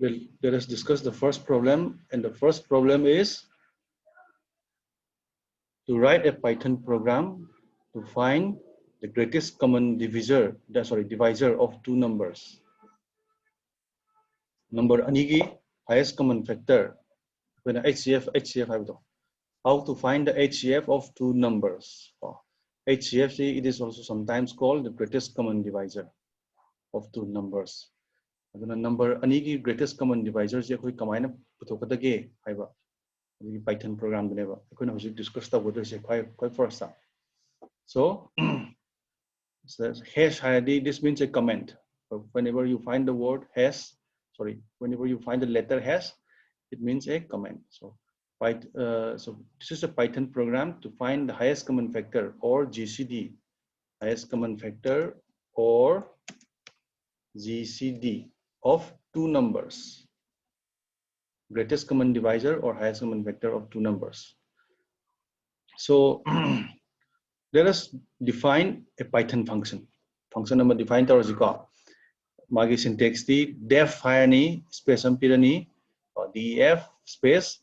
let us discuss the first problem, and the first problem is to write a Python program to find the greatest common divisor of two numbers. Number anigi highest common factor. When HCF, how to find the HCF of two numbers. HCF, it is also sometimes called the greatest common divisor of two numbers. Number anigi greatest common divisor je koi kamaina puthokadage haiba. Python program never. I couldn't discuss the what is quite first. So hash ID, this means a comment. Whenever you find the word hash, whenever you find the letter hash, it means a comment. So this is a Python program to find the highest common factor, or GCD, highest common factor or GCD of two numbers. Greatest common divisor or highest common factor of two numbers. So let us define a Python function. Function number defined Tarzika. Magi syntax def hirani space ampirani or def space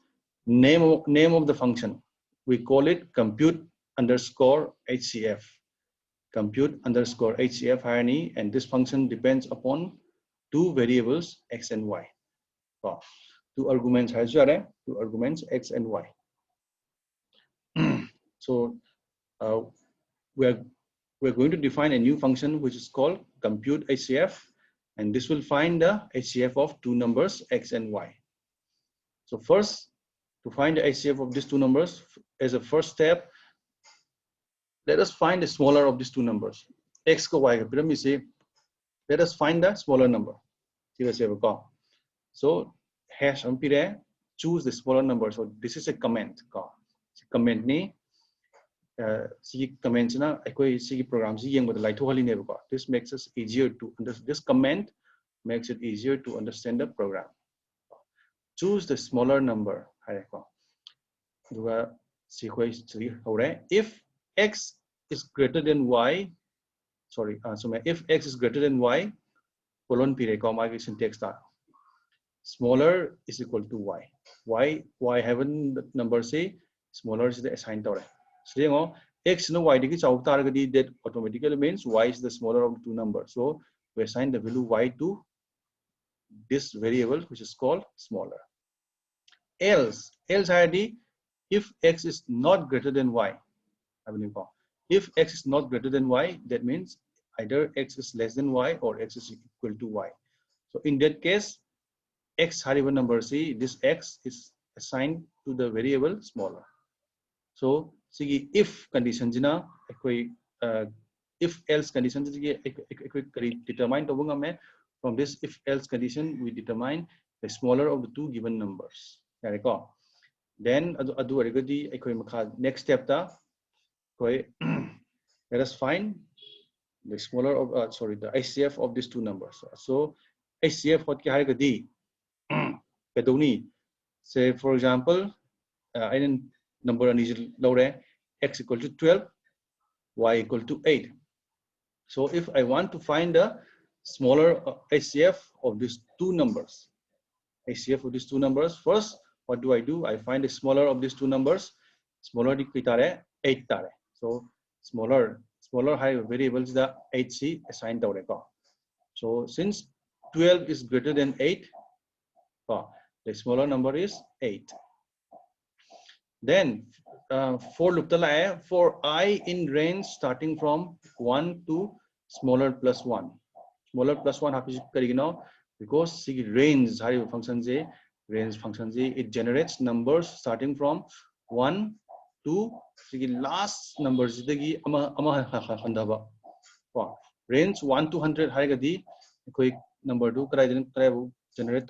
name of the function. We call it compute underscore HCF. Compute underscore HCF hirani, and this function depends upon two variables x and y. Two arguments x and y. So we're going to define a new function which is called compute HCF, and this will find the HCF of two numbers x and y. So first, to find the HCF of these two numbers, as a first step, let us find the smaller of these two numbers. X ko y. Let us find the smaller number. So hash ampire, choose the smaller number. So this is a comment. Comment ni comments na programs this makes us easier to understand. This comment makes it easier to understand the program. Choose the smaller number. If x is greater than y, if x is greater than y, colon syntax smaller is equal to y. Y haven't the number say smaller is the assigned tore. So x no y that automatically means y is the smaller of the two numbers. So we assign the value y to this variable which is called smaller. Else ID, if x is not greater than y. If x is not greater than y, that means either x is less than y or x is equal to y. So in that case, x hariba number c, this x is assigned to the variable smaller. So if condition if else condition determine from this if else condition we determine the smaller of the two given numbers. Then next step let us find the smaller of the HCF of these two numbers. So HCF what say for example number x equal to 12, y equal to 8. So if I want to find the smaller HCF of these two numbers, first what do? I find the smaller of these two numbers. Smaller di 8 tare. So smaller high variables the 8c assigned tare. So since 12 is greater than 8, the smaller number is 8. Then for I in range starting from 1 to smaller plus 1. Smaller plus 1 because range function it generates numbers starting from 1 to last numbers range 1 to 100 number 2 generate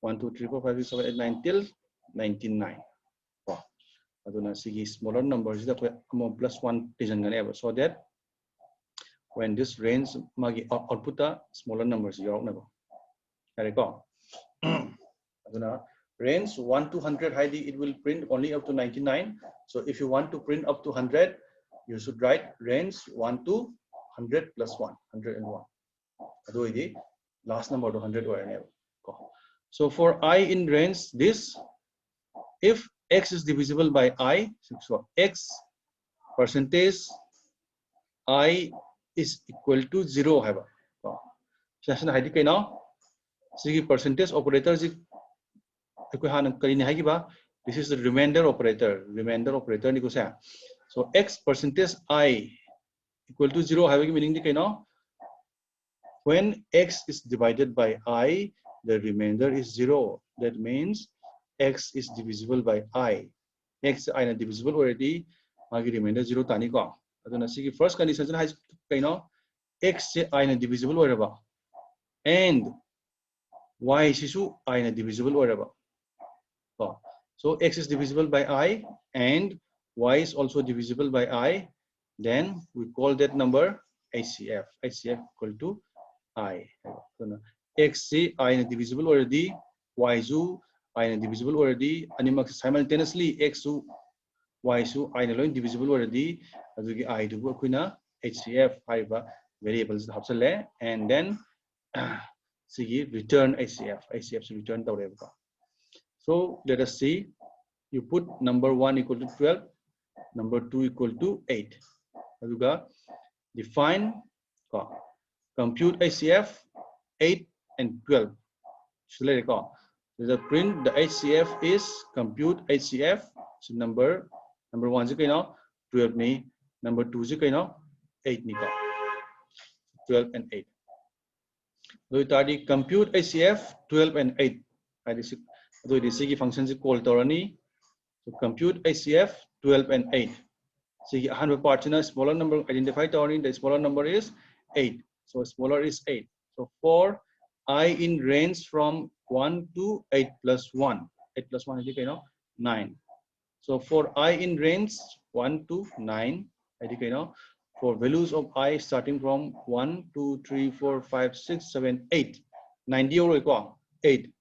1 2 3 4 5 6 7 8 9 till 99. Smaller numbers plus 1 so that when this range output smaller numbers range 1 to 100 it will print only up to 99. So if you want to print up to 100, you should write range 1 to 100 plus 1, 101. Last number to 100 or So for I in range, this, if x is divisible by I, so x percentage I is equal to 0 haiba. Sasana haidi kai now. Sigi percentage operator is this is the remainder operator. Remainder operator ni ko sa. So x percentage I equal to 0 having meaning di kai now. When x is divided by I, the remainder is 0. That means x is divisible by I. X I na divisible already. Magi remainder 0 tani ko. Aduna sigi first condition na kai now. X I na divisible oraba. And y sisu I na divisible oraba. So x is divisible by I and y is also divisible by I. Then we call that number HCF. HCF equal to I. X C I na divisible already. Y su I na divisible already. Animal simultaneously X su Y su I na loin divisible already. Adugi I do kuna HCF haiba variables hapsale and then see return HCF. HCF should return the whatever. So let us see. You put number 1 equal to 12, number 2 equal to 8. Aduga define compute HCF 8 and 12. So let it go. The print the HCF is compute HCF. So number 1 is 12 ni, number 2 is 8 ni 12 and 8. So it compute HCF 12 and 8. So this function is called Torani. So compute HCF 12 and 8. So you have a smaller number identified Torani. The smaller number is 8. So smaller is 8. So for I in range from 1 to 8 plus 1. 8 plus 1 is 9. So for I in range 1 to 9, for values of I starting from 1, 2, 3, 4, 5, 6, 7, 8. 90 or 8.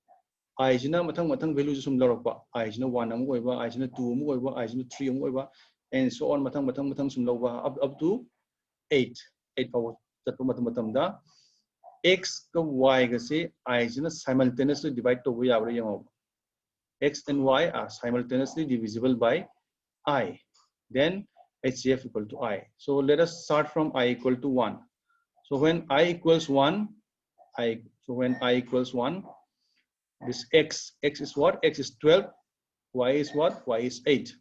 I is na matang values sum lawpa. I is na 1 amu oiba, I is na 2 amu oiba, I is na 3 amu oiba, and so on matang sum lawba up to 8. 8 power matang da x ka y ka se I is na simultaneously divide to yabra yang. X and y are simultaneously divisible by I. Then HCF equal to I. So let us start from I equal to 1. So when I equals 1, when I equals 1, this x is what? X is 12. Y is what? Y is 8.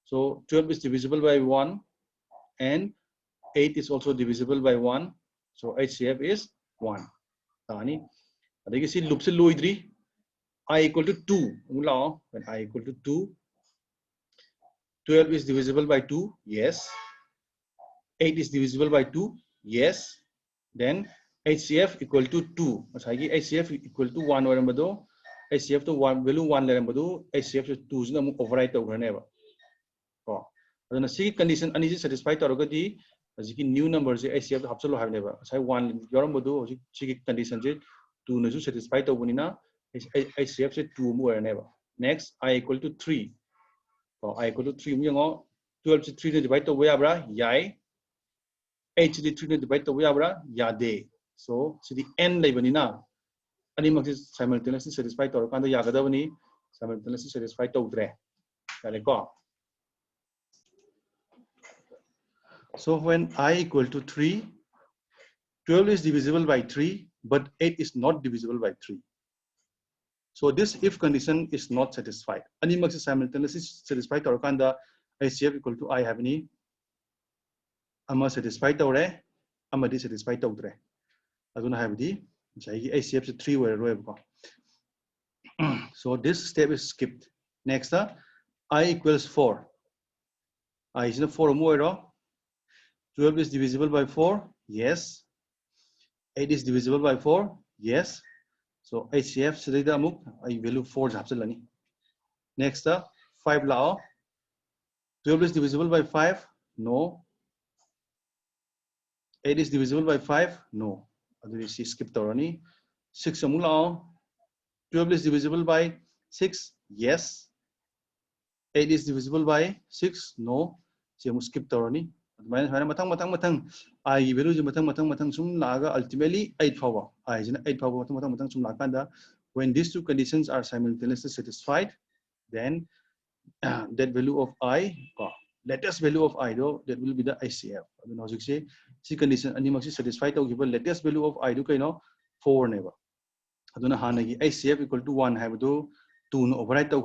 So 12 is divisible by 1 and 8 is also divisible by 1. So HCF is 1. Tani. Adegi si loop se loidri. I equal to 2. When I equal to 2, 12 is divisible by 2. Yes. 8 is divisible by 2. Yes. Then HCF equal to 2. HCF equal to 1 or HCF to 1 value 1 HCF to 2 is not override over never. Then a C condition and is satisfied or as you new numbers HCF to absolute have never. Say 1 Yorambado condition 2 no satisfied over Nina HCF to 2 more and never. Next I equal to 3. I equal to 3 12 to 3 divide to Wayabra Yai. H to 3 divide to Wayabra Yade. So the n lebanina. Animal is simultaneously satisfied or kind of Yagadavani simultaneously satisfied to Dre. So when I equal to 3, 12 is divisible by 3, but 8 is not divisible by 3. So this if condition is not satisfied. Animal is simultaneously satisfied or kind of HCF equal to I have any. Ama satisfied or ama dissatisfied to Dre. I don't have the HCF 3 where so this step is skipped. Next, I equals 4. I is 4 more. 12 is divisible by 4. Yes. 8 is divisible by 4. Yes. So HCF sedida amuk I value 4 japsalani. Next, 5 lao. 12 is divisible by 5. No. 8 is divisible by 5. No. Adu skip torani. 6 amuk lao. 12 is divisible by 6. Yes. 8 is divisible by 6. No. So we skip torani. Matang. I value matang sum laga ultimately 8 power. I is 8 power matang sum lakanda when these two conditions are simultaneously satisfied, then that value of I, latest value of I though, that will be the ICF. I mean, as say, see condition animaxi satisfied to give a latest value of I do kind of 4 never. I don't know how ICF equal to 1 have to 2 no override to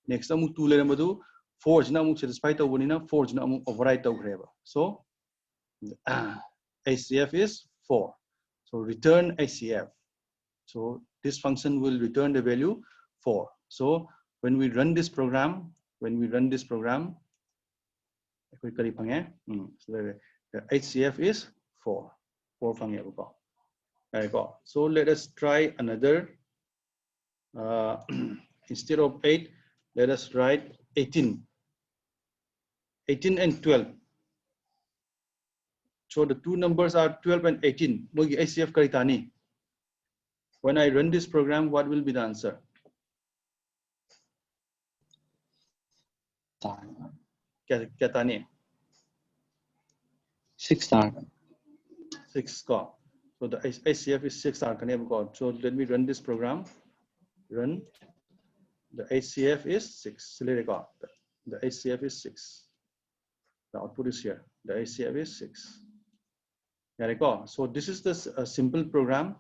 next time 2 letter madu 4 is not satisfied to 1 4 is not override to so ICF is 4. So return ICF. So this function will return the value 4. So when we run this program, so the HCF is 4. 4 so let us try another. Instead of 8, let us write 18. 18 and 12. So the two numbers are 12 and 18. HCF karitani. When I run this program, what will be the answer? Katani. 6 star. 6 star. So the HCF is 6 star. So let me run this program. Run. The HCF is 6. The HCF is 6. The output is here. The HCF is 6. So this is the simple program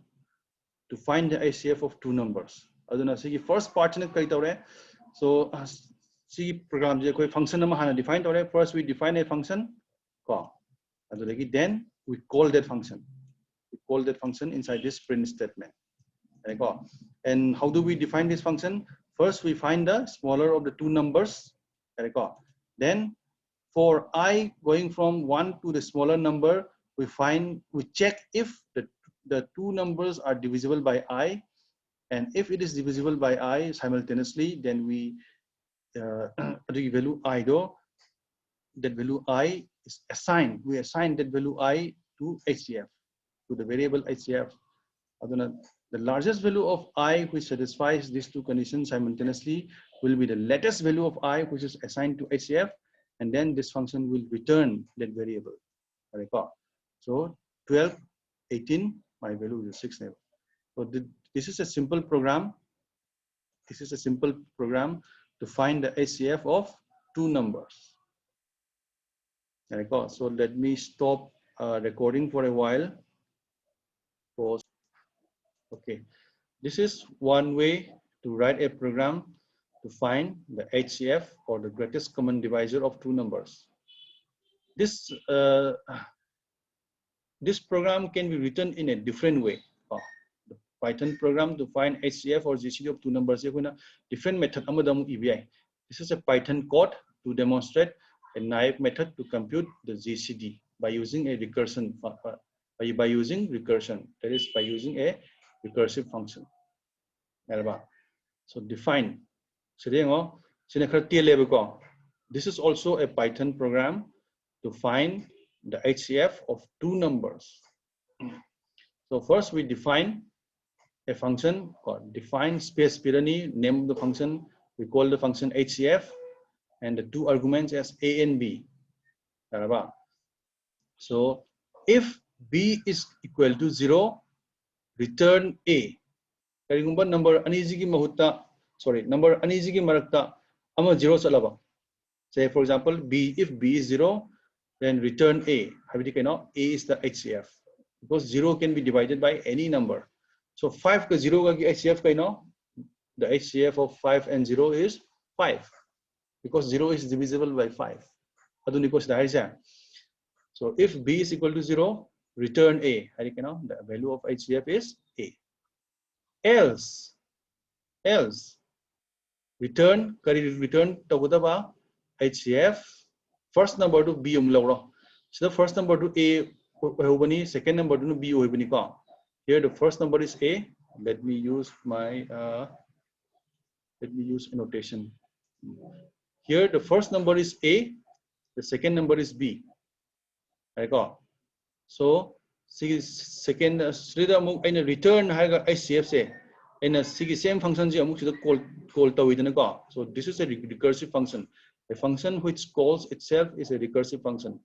to find the HCF of two numbers. The first part is so see program function define. First we define a function. Then we call that function. We call that function inside this print statement. And how do we define this function? First we find the smaller of the two numbers. Then for I going from 1 to the smaller number, we check if the two numbers are divisible by I, and if it is divisible by I simultaneously, then we value I though, that value I is assigned. We assign that value I to HCF, to the variable HCF. The largest value of I which satisfies these two conditions simultaneously will be the latest value of I which is assigned to HCF, and then this function will return that variable. So 12, 18, my value is 6 now. So this is a simple program. This is a simple program to find the HCF of two numbers. So let me stop recording for a while. Pause. Okay, this is one way to write a program to find the HCF or the greatest common divisor of two numbers. This program can be written in a different way. The Python program to find HCF or GCD of two numbers. Different method. This is a Python code to demonstrate a naive method to compute the GCD by using a recursion. By using recursion, that is by using a recursive function. So define. This is also a Python program to find the HCF of two numbers. So first we define a function called define space Pirani, name of the function. We call the function HCF and the two arguments as A and B. So if B is equal to 0, return A. Number anizigi mahuta, sorry, number anizigi marakta ama 0 salaba. Say for example, if B is 0, then return A. A is the HCF because 0 can be divided by any number. So 5 ka 0 ka HCF the HCF of 5 and 0 is 5 because 0 is divisible by 5. So if B is equal to 0, return A. The value of HCF is A. Else return HCF first number to B so the first number to A, second number to B. Here the first number is A. Let me use my annotation. Here the first number is A, the second number is B. So second return HCF say in a same function call. So this is a recursive function. A function which calls itself is a recursive function.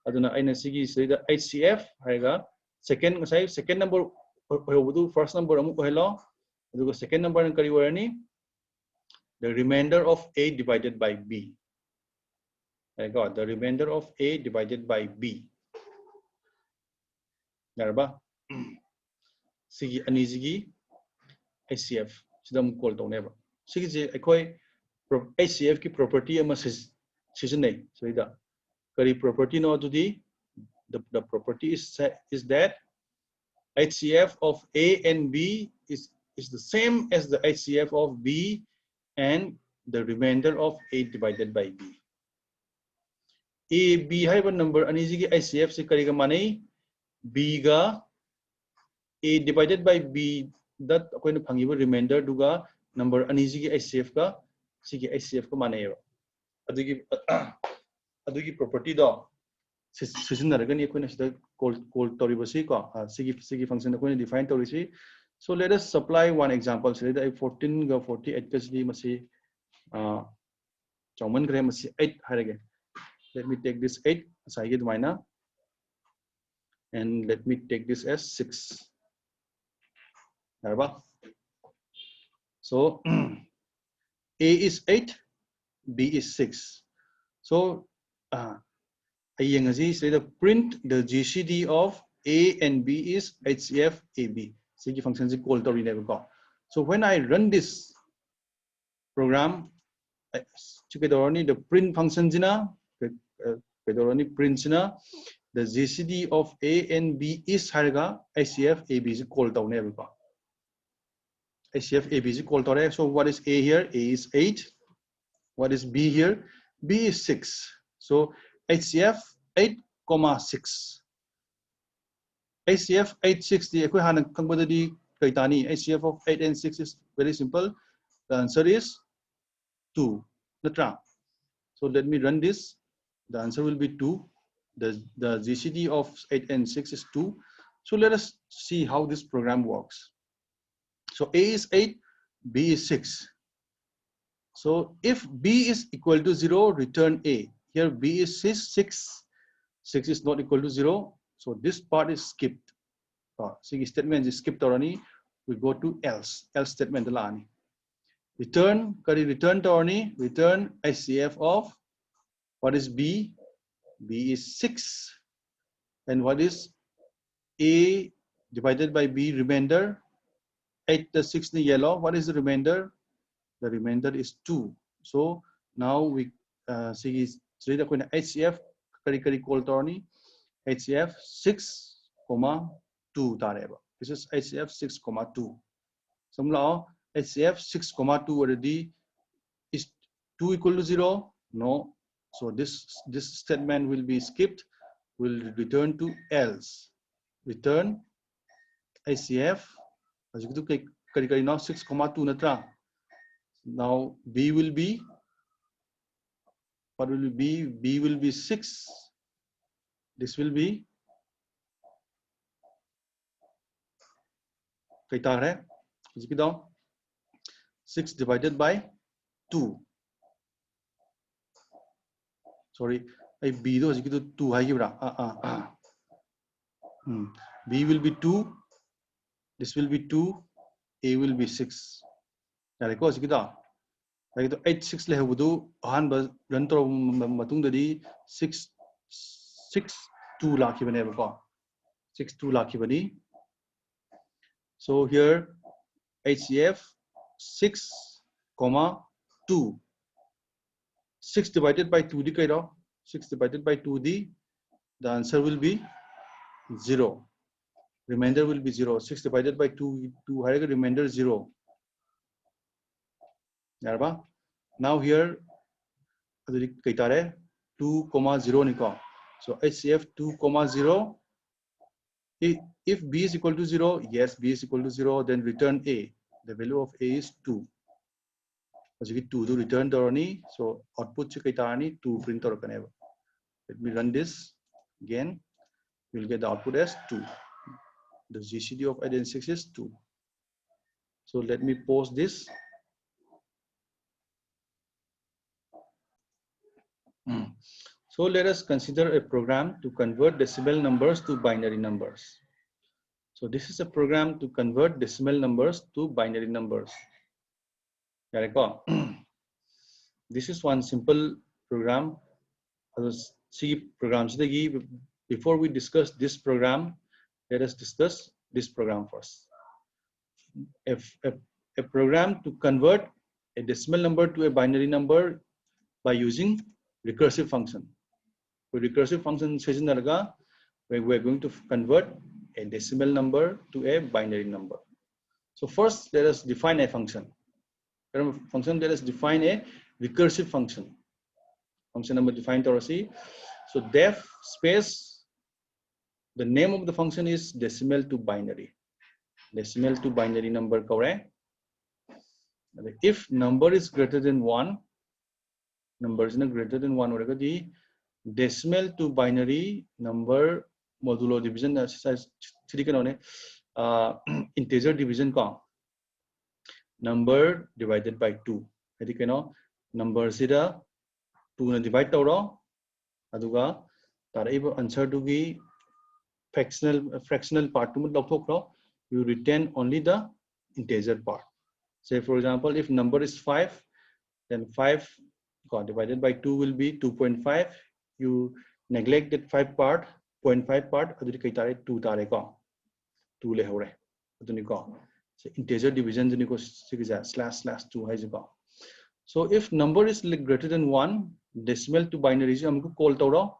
HCF second number first number The second number in Kariwarani, the remainder of A divided by B. I got the remainder of A divided by B. Yarba. Sigi anizigi HCF. Sidam call to never. Sigi akoi HCF ki property ama season. So ida. Kari property no to the property is that HCF of A and B is the same as the HCF of B and the remainder of A divided by B. A, B have a number anizigi HCF se kariga mane B ga A divided by B that akoina phangiba remainder duga number anizigi HCF ka sigi HCF ka mane adugi property do sizinaragani akoina sida call toribasi ko sigi function akoina define torisi. So let us supply one example. Say that 14 ga 48 ka sidi masi chawman gre masi 8 harage. Let me take this 8 aside minor and let me take this as 6. So A is 8, B is 6. So say the print the GCD of A and B is HCF AB. Function is called so when I run this program, the print function the GCD of A and B is HCF AB is called HCF AB is called. So what is A here? A is 8. What is B here? B is 6. So HCF 8, 6. HCF 8, 6. HCF of 8 and 6 is very simple. The answer is 2. So let me run this. The answer will be 2. The GCD of 8 and 6 is 2. So let us see how this program works. So A is 8, B is 6. So if B is equal to 0, return A. Here B is 6, 6 is not equal to 0. So this part is skipped. Statement is skipped already. We go to else statement. Return return HCF of what is B? B is 6. And what is A divided by B remainder? 8 plus 6 in yellow. What is the remainder? The remainder is 2. So now we see HCF HCF 6, 2 tareba. This is HCF 6, 2. So now HCF 6, 2 already is 2 equal to 0? No. So this statement will be skipped. We'll return to else. Return HCF now 6, 2 natra. Now B will be, what will be? B will be 6. This will be 6 divided by 2. Sorry, B do 2 B will be 2. This will be 2. A will be 6. 8, 6 lehabudu run to matungdadi 6, 2 lakhi 6, 2 lakhi. So here HCF 6, 2. 6 divided by 2 d 6 divided by 2 d, the answer will be 0. Remainder will be 0. 6 divided by 2 remainder 0. Now here 2, 0 so HCF 2, 0. If B is equal to 0, yes, B is equal to 0, then return A. The value of A is 2. 2 to return so output 2 print. Let me run this again. We'll get the output as 2. The GCD of 8 and 6 is 2. So let me pause this. So let us consider a program to convert decimal numbers to binary numbers. So this is a program to convert decimal numbers to binary numbers. This is one simple program. See program. Before we discuss this program, let us discuss this program first. If a program to convert a decimal number to a binary number by using recursive function. With recursive function, we're going to convert a decimal number to a binary number. So first, let us define a function. Let us define a recursive function. Function number defined already. So def space, the name of the function is decimal to binary. Decimal to binary number correct. If number is greater than 1, numbers is greater than 1 or the decimal to binary number modulo division integer division number divided by 2. Number 2 na divide tawro aduga taraiba answer to gi fractional part you retain only the integer part. Say for example, if number is 5, then 5 divided by 2 will be 2.5. You neglect that 5 part, 0.5 part, adu kai tare 2 tare ko 2 le hore adu ni ko. So integer division ni ko // 2 hai ko. So if number is greater than 1, decimal to binary is amku call tawro.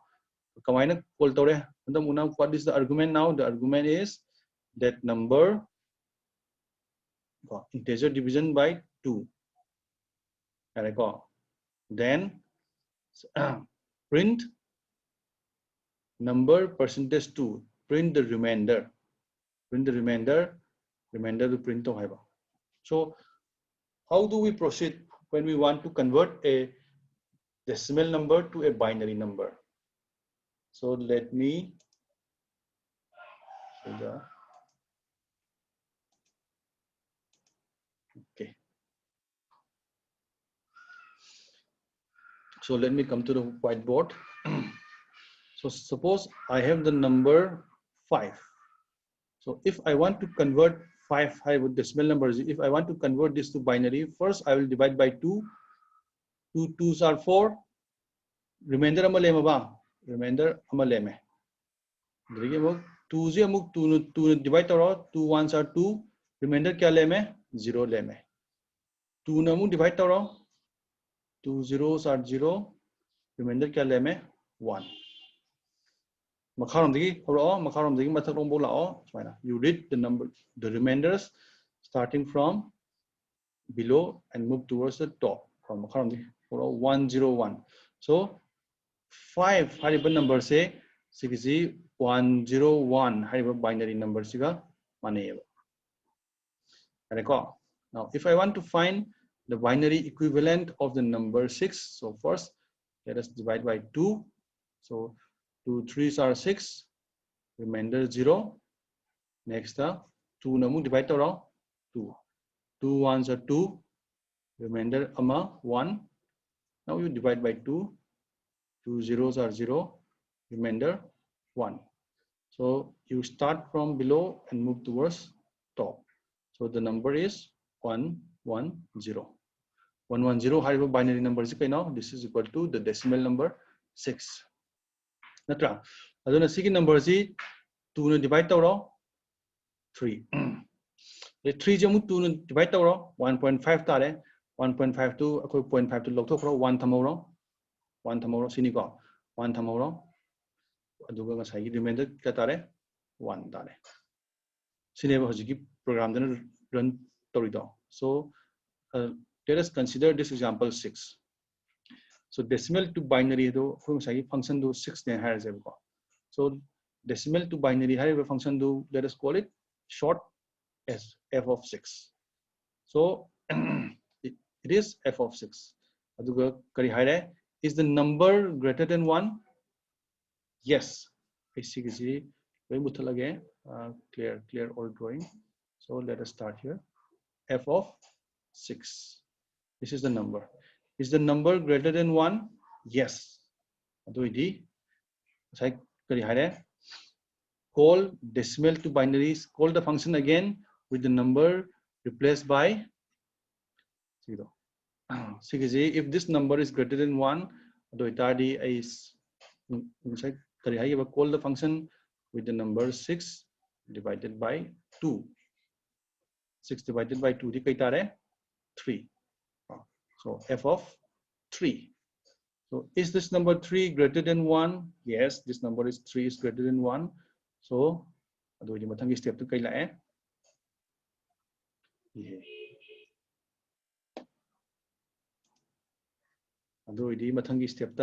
Kamaina call tawre. What is the argument now? The argument is that number integer division by 2. Then print number %2. Print the remainder. Print the remainder. Remainder to print to haiba. So how do we proceed when we want to convert a decimal number to a binary number? So let me show the okay. So let me come to the whiteboard. So suppose I have the number 5. So if I want to convert 5 with decimal numbers, if I want to convert this to binary, first I will divide by 2. 2 2s are 4. Remainder amalema ba? Remainder amaleme. 2 ze amuk 2 divide taro 2 1s are 2. Remainder kya leme? 0 leme. 2 na amuk divide taro 2 zeros are 0. Remainder kya leme? 1. You read the number, the remainders starting from below and move towards the top. From 101. So 5 hariba number say 101 hariba binary number siga maneva. Now if I want to find the binary equivalent of the number 6, so first let us divide by 2. So 2 3s are 6, remainder 0. Next 2 namu divide taro 2. 2 1s are 2, remainder 1. Now you divide by 2. 2 zeros are 0, remainder 1. So you start from below and move towards top. So the number is 110. 110 hariba binary number is now this is equal to the decimal number 6. Natra aduna sigi number is 2 na divide tawro 3. The 3 jamu 2 na divide tawro 1.5 tare 1.5 to akoi 0.5 to lokthokro 1 thamoro 1 thamoro sini ko 1 thamoro aduga ngasai remainder ka tare 1 tare sini ba hojiki program dana run torido. So let us consider this example 6. So decimal to binary do function do 6 ne has. So decimal to binary have function do, let us call it short as f of 6. So it is f of 6. Is the number greater than 1? Yes. Basically, clear all drawing. So let us start here. F of 6. This is the number. Is the number greater than 1? Yes. call decimal to binary, call the function again with the number replaced by 0. If this number is greater than 1, call the function with the number 6 divided by 2. 6 divided by 2 is 3. So f of 3. So is this number 3 greater than 1? Yes, this number is 3 is greater than 1. So step to step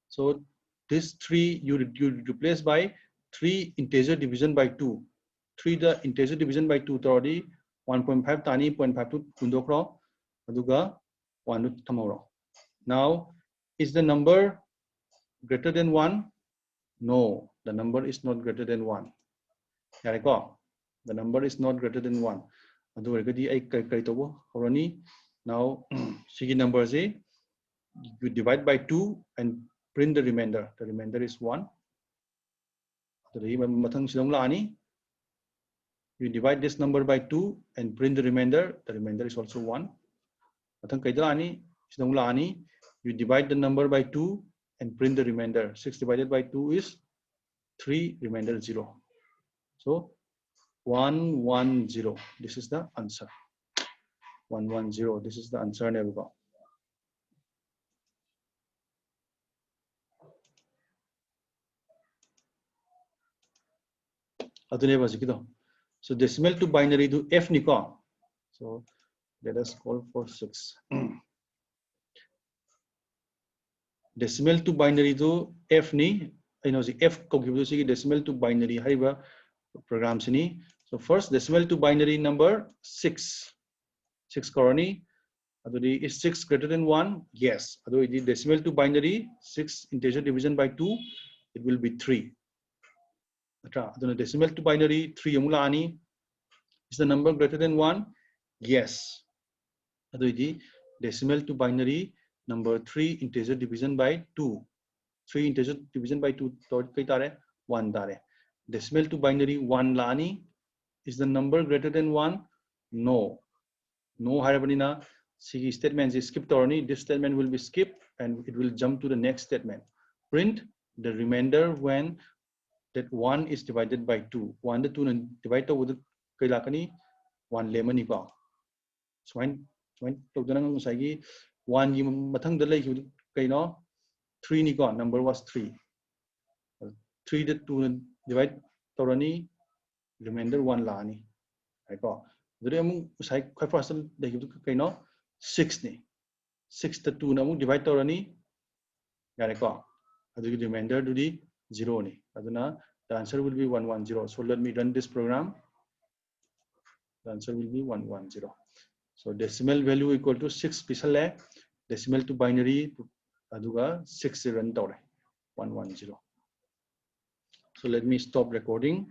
so this 3 you replace by 3 integer division by 2. 3 the integer division by 2 already 1.5 tani 0.52 kundokro aduga 1 tomorrow. Now is the number greater than 1? No, the number is not greater than 1. The number is not greater than 1. Now Sigi number is you divide by 2 and print the remainder. The remainder is 1. You divide this number by 2 and print the remainder. The remainder is also 1. You divide the number by 2 and print the remainder. 6 divided by 2 is 3, remainder 0. So 110. This is the answer. 110. This is the answer. So decimal to binary to F Nikon. So let us call for 6. Decimal to binary to F ni. I know the F decimal to binary hariba program sini. So first decimal to binary number 6. 6 korani. Is 6 greater than 1? Yes. Decimal to binary 6 integer division by 2. It will be 3. Decimal to binary 3 yamula ani. Is the number greater than 1? Yes. Decimal to binary number 3 integer division by 2. 3 integer division by 2 1 dare. Decimal to binary 1 lani. Is the number greater than 1? No. No harabanina. Sigi statement is skipped or this statement will be skipped and it will jump to the next statement. Print the remainder when that 1 is divided by 2. 1 to 2 divided with the 1 lemon equal. So when to the 1 you matang the 3 nikon number was 3. 3 the 2 divide torani remainder 1 lani. I got the among quite fast the 6 ni 6 the 2 namu divide torani yareko. The remainder to the 0 ni. Aduna the answer will be 110. So let me run this program. The answer will be 110. So decimal value equal to 6 pisale. Decimal to binary aduga 6 run tore 110. So let me stop recording.